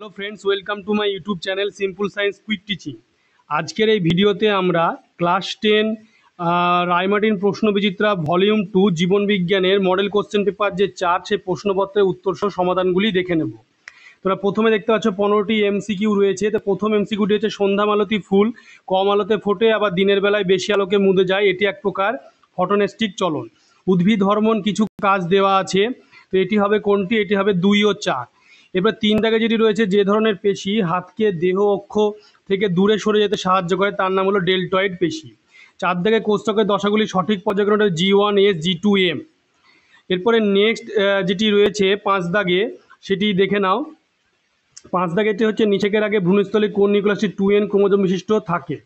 Hello friends, welcome to my YouTube channel simple science quick teaching. আজকের এই ভিডিওতে আমরা ক্লাস 10 রায়মার্টিন প্রশ্নবিচিত্রা ভলিউম 2 জীবনবিজ্ঞানের মডেল কোশ্চেন পেপার যে 4 সেই প্রশ্নপত্রের উত্তরসহ সমাধানগুলি দেখে নেব। তোমরা প্রথমে দেখতে পাচ্ছ 15টি এমসিকিউ রয়েছে। তো প্রথম এমসিকিউটি হচ্ছে সন্ধ্যা মালতী ফুল কম আলোতে ফোটে আবার দিনের বেলায় বেশি আলোকে মুদে যায়, এটি এক প্রকার ফটোনেস্টিক চলন। উদ্ভিদ হরমোন কিছু কাজ দেওয়া আছে, তো এটি হবে কোনটি? এটি হবে 2 ও 4। এবার 3 দাগে যেটি রয়েছে, যে ধরনের পেশি হাতকে দেহ অক্ষ থেকে দূরে সরে যেতে সাহায্য করে তার নাম হলো ডেলটয়েড পেশি। 4 দাগে কোষ্টকের দশাগুলি সঠিক পর্যায়ক্রমে G1S G2M। এরপরে নেক্সট যেটি রয়েছে 5 দাগে, সেটি দেখে নাও। 5 দাগেটি হচ্ছে নিষেকের আগে ভ্রূণস্থলে কোন নিউক্লিয়াসটি 2N ক্রোমোজোম বিশিষ্ট থাকে?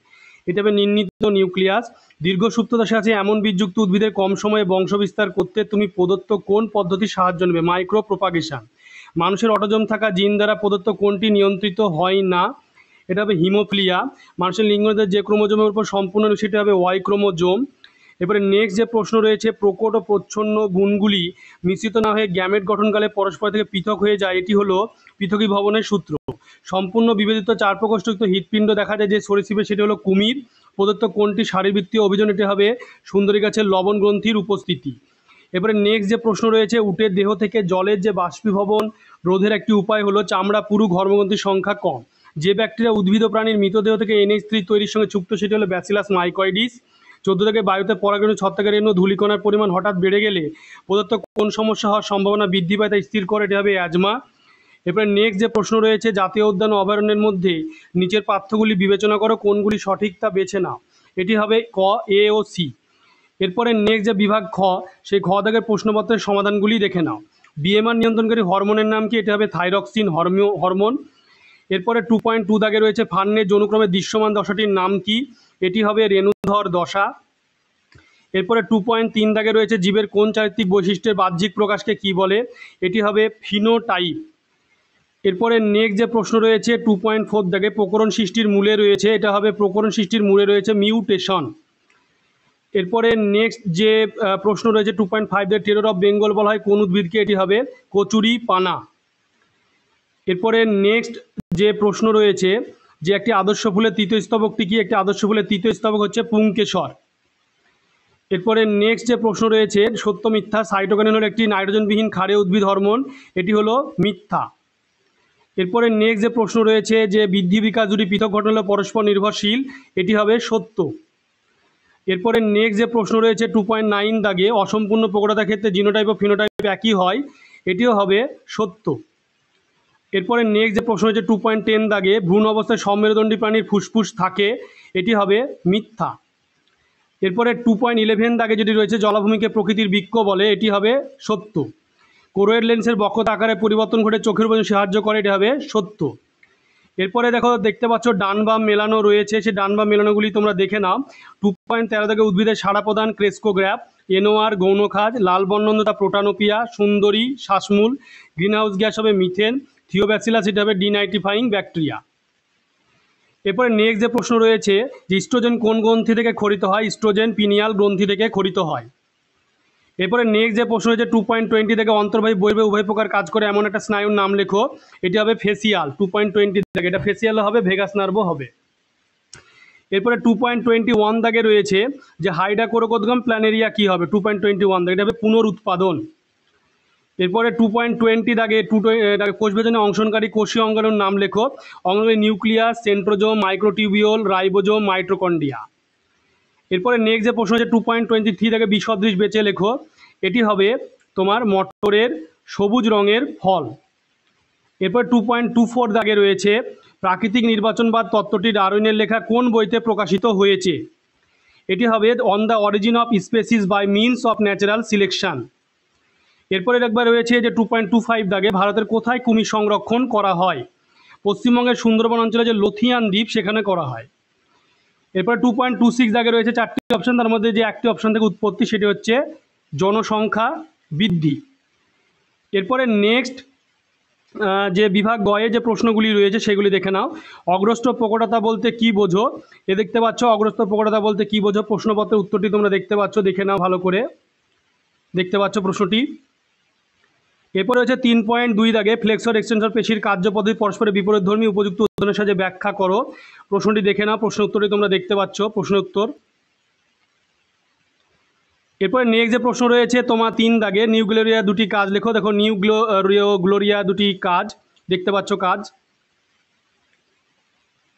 এটা হবে নির্ণীত নিউক্লিয়াস। দীর্ঘ সুপ্তদশা আছে এমন বীজযুক্ত উদ্ভিদের কম সময়ে বংশ বিস্তার করতে তুমি প্রদত্ত কোন পদ্ধতির সাহায্য নেবে? Micro propagation. মানুষের অটোজোম থাকা জিন দ্বারা প্রদত্ত কোনটি নিয়ন্ত্রিত হয় না? এটা হবে হিমোফিলিয়া। মানুষের লিঙ্গদের যে ক্রোমোজোমের উপর সম্পূর্ণ সেটা হবে ওয়াই ক্রোমোজোম। এবারে নেক্সট যে প্রশ্ন রয়েছে, প্রকট ও প্রচ্ছন্ন গুণগুলি মিশ্রিত না হয়ে গ্যামেট গঠনকালে পরস্পর থেকে পৃথক হয়ে যায়, এটি হলো পৃথকীভবনের সূত্র। সম্পূর্ণ বিভেদিত 4 প্রকোষ্ঠযুক্ত হৃৎপিণ্ড দেখা যায় যে সরীসৃপে, সেটি হলো কুমির। প্রদত্ত কোনটি শারীরবৃত্তীয় অভিযোজন? এটি হবে সুন্দরী গাছের লবণ গ্রন্থির উপস্থিতি। এবারে নেক্সট যে প্রশ্ন রয়েছে, উটের দেহ থেকে জলের যে বাষ্পীভবন রোধের একটি উপায় হলো চামড়া পুরু ঘর্মগ্রন্থির সংখ্যা কম। যে ব্যাকটেরিয়া উদ্ভিদ ও প্রাণীর মৃতদেহ থেকে NH3 তৈরির সঙ্গে যুক্ত, সেটি হলো ব্যাসিলাস মাইকয়েডিস। 14 থেকে বায়ুতে পরাগরেণু ছত্রাকের রেণু ধূলিকণার পরিমাণ হঠাৎ বেড়ে গেলে প্রদত্ত কোন সমস্যা হওয়ার সম্ভাবনা বৃদ্ধি পায় তা স্থির করে? এটি হবে অ্যাজমা। এরপরে নেক্সট যে প্রশ্ন রয়েছে, জাতীয় উদ্যান ও অভয়ারণ্যের মধ্যে নিচের পার্থক্যগুলি বিবেচনা করো, কোনগুলি সঠিক তা বেছে নাও। এটি হবে ক, এ ও সি। এরপরে নেক্সট যে বিভাগ খ, সেই খ দাগের প্রশ্নপত্রের সমাধানগুলি দেখে নাও। বিএমআর নিয়ন্ত্রণকারী হরমোনের নাম কি? এটি হবে থাইরক্সিন হরমোন। এরপরে 2.2 দাগে রয়েছে ফান্নের যৌনক্রমে দৃশ্যমান দশাটির নাম কি? এটি হবে রেণুধর দশা। এরপরে 2.3 দাগে রয়েছে জীবের কোন চারিত্রিক বৈশিষ্ট্যের বাহ্যিক প্রকাশকে কি বলে? এটি হবে ফিনোটাইপ। এরপরে নেক্সট যে প্রশ্ন রয়েছে 2.4 দাগে প্রকরণ সৃষ্টির মূলে রয়েছে, এটা হবে প্রকরণ সৃষ্টির মূলে রয়েছে মিউটেশন। এরপরে নেক্সট যে প্রশ্ন রয়েছে 2.5 দাগে টেরর অফ বেঙ্গল বলা হয় কোন উদ্ভিদকে? এটি হবে কচুরি পানা। এরপরে নেক্সট যে প্রশ্ন রয়েছে, যে একটি আদর্শ ফুলের তৃতীয় স্তবকটি কি? একটি আদর্শ ফুলের তৃতীয় স্তবক হচ্ছে পুংকেশর। এরপরে নেক্সট যে প্রশ্ন রয়েছে সত্য মিথ্যা, সাইটোকিনিন হলো একটি নাইট্রোজেনবিহীন ক্ষারীয় উদ্ভিদ হরমোন, এটি হলো মিথ্যা। এরপরে নেক্সট যে প্রশ্ন রয়েছে, যে বৃদ্ধি বিকাশ দুটি পৃথক ঘটনা হলো পরস্পর নির্ভরশীল, এটি হবে সত্য। এরপরে নেক্সট যে প্রশ্ন রয়েছে 2.9 দাগে অসম্পূর্ণ প্রকটতার ক্ষেত্রে জিনোটাইপ ও ফিনোটাইপ একই হয়, এটিও হবে সত্য। এরপরে নেক্সট যে প্রশ্ন হচ্ছে 2.10 দাগে ভ্রূণ অবস্থায় সমমেরুদণ্ডী প্রাণীর ফুসফুস থাকে, এটি হবে মিথ্যা। এরপরে 2.11 দাগে যেটি রয়েছে জলাভূমিকে প্রকৃতির বৃক্ষ বলে, এটি হবে সত্য। কোরোয়েড লেন্সের বক্রতা আকারে পরিবর্তন ঘটে চোখের উপর সাহায্য করে, এটি হবে সত্য। এরপরে দেখতে পাচ্ছ ডান বাম মেলানো রয়েছে, সেই ডান বাম মেলানোগুলি তোমরা দেখে নাও। 2.13 দাগে উদ্ভিদের সাড়া প্রদান ক্রেস্কোগ্রাফ, NOR গৌণখাজ, লাল বর্ণন্দতা প্রোটানোপিয়া, সুন্দরী শ্বাসমূল, গ্রিনহাউস গ্যাস হবে মিথেন, থিওব্যাসিলাস এটা হবে ডিনাইট্রিফাইং ব্যাকটেরিয়া। এরপরে নেক্সট যে প্রশ্ন রয়েছে, যে ইস্ট্রোজেন কোন গ্রন্থি থেকে ক্ষরিত হয়? ইস্ট্রোজেন পিনিয়াল গ্রন্থি থেকে ক্ষরিত হয়। এরপরে নেক্সট যে প্রশ্ন হয়েছে 2.20 থেকে অন্তর্বাহী বহির্বাহী উভয় প্রকার কাজ করে এমন একটা স্নায়ুর নাম লেখো, এটি হবে ফেসিয়াল। 2.20 থেকে এটা ফেসিয়াল হবে, ভেগাস নার্ভও হবে। এরপরে 2.21 দাগে রয়েছে যে হাইড্রাকোরোকোদ্গম প্ল্যানেরিয়া কি হবে? 2.21 দাগে এটা হবে পুনরুৎপাদন। এরপরে 2.20 দাগে কোষ বিভাজনে অংশনকারী কোষীয় অঙ্গাণুর নাম লেখো। অঙ্গাণু nucleus, centrosome, microtubule, ribosome, mitochondria. এরপরে নেক্সট যে প্রশ্ন হচ্ছে 2.23 দাগে বিসদৃশ বেছে লেখো, এটি হবে তোমার মটরের সবুজ রঙের ফল। এরপর 2.24 দাগে রয়েছে প্রাকৃতিক নির্বাচনবাদ তত্ত্বটি ডারউইনের লেখা কোন বইতে প্রকাশিত হয়েছে? এটি হবে on the origin of species by means of natural selection. এরপরে একবার রয়েছে যে 2.25 দাগে ভারতের কোথায় কুমির সংরক্ষণ করা হয়? পশ্চিমবঙ্গের সুন্দরবন অঞ্চলে যে লোথিয়ান দ্বীপ, সেখানে করা হয়। এরপর 2.26 দাগে রয়েছে 4টি অপশন, তার মধ্যে যে একটি অপশন থেকে উৎপত্তি, সেটি হচ্ছে জনসংখ্যা বৃদ্ধি। এরপরে নেক্সট যে বিভাগ গয়ে যে প্রশ্নগুলি রয়েছে সেগুলি দেখে নাও। অগ্রস্ত প্রকটতা বলতে কি বোঝো? এ দেখতে পাচ্ছ অগ্রস্ত প্রকটতা বলতে কি বোঝো, প্রশ্নপত্রের উত্তরটি তোমরা দেখতে পাচ্ছ, দেখে নাও ভালো করে। দেখতে পাচ্ছ প্রশ্নটি। এরপরে হচ্ছে 3.2 দাগে ফ্লেক্সর এক্সটেনশন পেশির কার্যপদ্ধতি পরস্পরের বিপরীতধর্মী উপযুক্ত উদাহরণের সাহায্যে ব্যাখ্যা করো। প্রশ্নটি দেখে নাও, প্রশ্ন উত্তরটি তোমরা দেখতে পাচ্ছ প্রশ্ন উত্তর। এরপরে নেক্সট যে প্রশ্ন রয়েছে তোমার 3 দাগে নিউগ্লোরিয়া দুটি কাজ লেখো। দেখো গ্লোরিয়া দুটি কাজ দেখতে পাচ্ছ কাজ।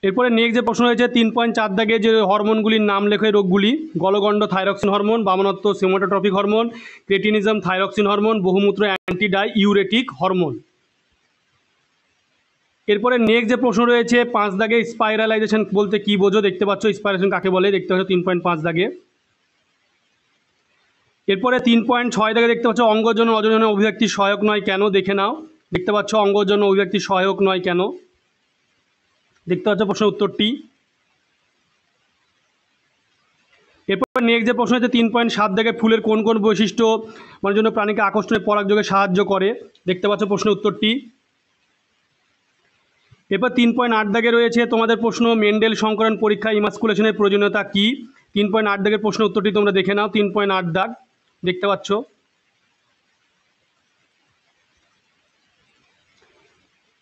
এরপরে নেক্সট যে প্রশ্ন রয়েছে 3.4 দাগে যে হরমোনগুলির নাম লেখো এই রোগগুলি: গলগণ্ড থাইরক্সিন হরমোন, বামনত্ব somatotropic hormone, cretinism thyroxine hormone, বহুমূত্র অ্যান্টিডাই ইউরেটিক হরমোন। এরপরে নেক্সট যে প্রশ্ন রয়েছে 5 দাগে স্পাইরালাইজেশন বলতে কি বোঝো? দেখতে পাচ্ছ স্পাইরালাইজেশন কাকে বলে, দেখতে পাচ্ছ 3.5 দাগে। এরপরে 3.6 দাগে দেখতে পাচ্ছ অঙ্গজন অজননের অভিব্যক্তি সহায়ক নয় কেন, দেখে নাও। দেখতে পাচ্ছ অঙ্গজন অভিব্যক্তি সহায়ক নয় কেন, দেখতে পাচ্ছ প্রশ্ন উত্তরটি। এরপর নেক্সট যে প্রশ্ন হচ্ছে 3.7 দাগে ফুলের কোন কোন বৈশিষ্ট্য মানে জন্য প্রাণীকে আকর্ষণে পরাগযোগে সাহায্য করে, দেখতে পাচ্ছ প্রশ্ন উত্তরটি। এরপর 3.8 দাগে রয়েছে তোমাদের প্রশ্ন মেন্ডেল সংকরণ পরীক্ষা ইমাস্কুলেশনের প্রয়োজনীয়তা কি। 3.8 দাগের প্রশ্ন উত্তরটি তোমরা দেখে নাও। 3.8 দাগ দেখতে পাচ্ছ।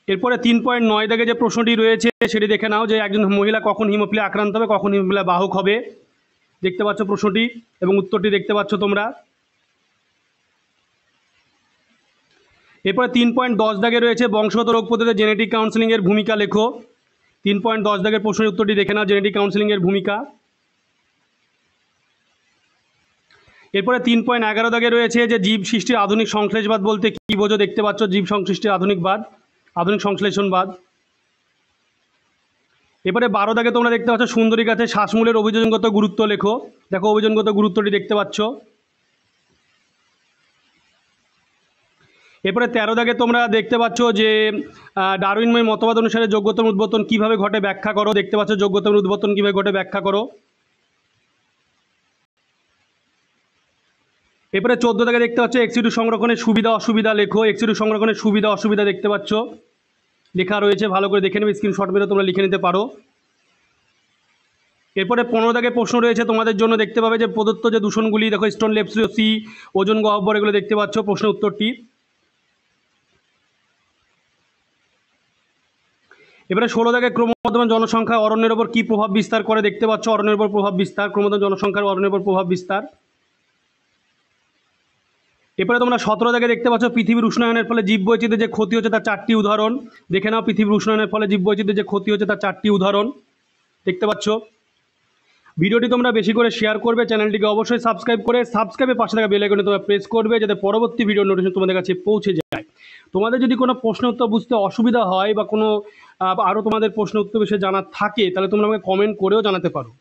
এরপরে 3.9 দাগে যে প্রশ্নটি রয়েছে সেটি দেখে নাও, যে একজন মহিলা কখন হিমোফিলিয়া আক্রান্ত হবে, কখন হিমোফিলিয়া বাহক হবে, দেখতে পাচ্ছ প্রশ্নটি এবং উত্তরটি দেখতে পাচ্ছ তোমরা। এরপরে 3.10 দাগে রয়েছে বংশগত রোগ প্রতিরোধে জেনেটিক কাউন্সেলিংয়ের ভূমিকা লেখো। 3.10 দাগের প্রশ্নের উত্তরটি দেখে নাও, জেনেটিক কাউন্সেলিংয়ের ভূমিকা। এরপরে 3.11 দাগে রয়েছে যে জীব সৃষ্টির আধুনিক সংশ্লেষবাদ বলতে কি বোঝো, দেখতে পাচ্ছ জীব সংশ্লিষ্টির আধুনিক সংশ্লেষণবাদ। এরপরে 12 দাগে তোমরা দেখতে পাচ্ছ সুন্দরী গাছে শ্বাসমূলের অভিযোজনগত গুরুত্ব লেখো। দেখো অভিযোজনগত গুরুত্বটি দেখতে পাচ্ছ। এরপরে 13 দাগে তোমরা দেখতে পাচ্ছ যে ডারউইনময় মতবাদ অনুসারে যোগ্যতম উদ্বর্তন কিভাবে ঘটে ব্যাখ্যা করো, দেখতে পাচ্ছ যোগ্যতম উদ্বর্তন কিভাবে ঘটে ব্যাখ্যা করো। এরপরে 14 দাগে দেখতে পাচ্ছ এক্সিডু সংরক্ষণের সুবিধা অসুবিধা লেখো। এক্সিডু সংরক্ষণের সুবিধা অসুবিধা দেখতে পাচ্ছ লেখা রয়েছে, ভালো করে দেখে নেবে, স্ক্রিনশট মেরে তোমরা লিখে নিতে পারো। এরপরে 15 দাগে প্রশ্ন রয়েছে তোমাদের জন্য, দেখতে পাবে যে প্রদত্ত যে দূষণগুলি দেখো স্টোন লেপ্সিওসি, ওজন গহ্বর, এগুলো দেখতে পাচ্ছ প্রশ্ন উত্তরটি। এবারে 16 দাগে ক্রমবর্ধমান জনসংখ্যা অরণ্যের ওপর কী প্রভাব বিস্তার করে, দেখতে পাচ্ছ অরণ্যের উপর প্রভাব বিস্তার, ক্রমবর্ধমান জনসংখ্যার অরণ্যের উপর প্রভাব বিস্তার। এরপরে তোমরা 17 দাগে দেখতে পাচ্ছ পৃথিবীর উষ্ণায়নের ফলে জীববৈচিত্র্যের যে ক্ষতি হচ্ছে তার 4টি উদাহরণ দেখে নাও। পৃথিবীর উষ্ণায়নের ফলে জীববৈচিত্র্যের যে ক্ষতি হচ্ছে তার 4টি উদাহরণ দেখতে পাচ্ছ। ভিডিওটি তোমরা বেশি করে শেয়ার করবে, চ্যানেলটিকে অবশ্যই সাবস্ক্রাইব করে সাবস্ক্রাইবের পাশে থাকা বেল আইকনে তোমরা প্রেস করবে যাতে পরবর্তী ভিডিও নোটিফিকেশন তোমাদের কাছে পৌঁছে যায়। তোমাদের যদি কোনো প্রশ্ন উত্তর বুঝতে অসুবিধা হয় বা কোনো আরও তোমাদের প্রশ্ন উত্তর বিষয়ে জানার থাকে তাহলে তোমরা আমাকে কমেন্ট করেও জানাতে পারো।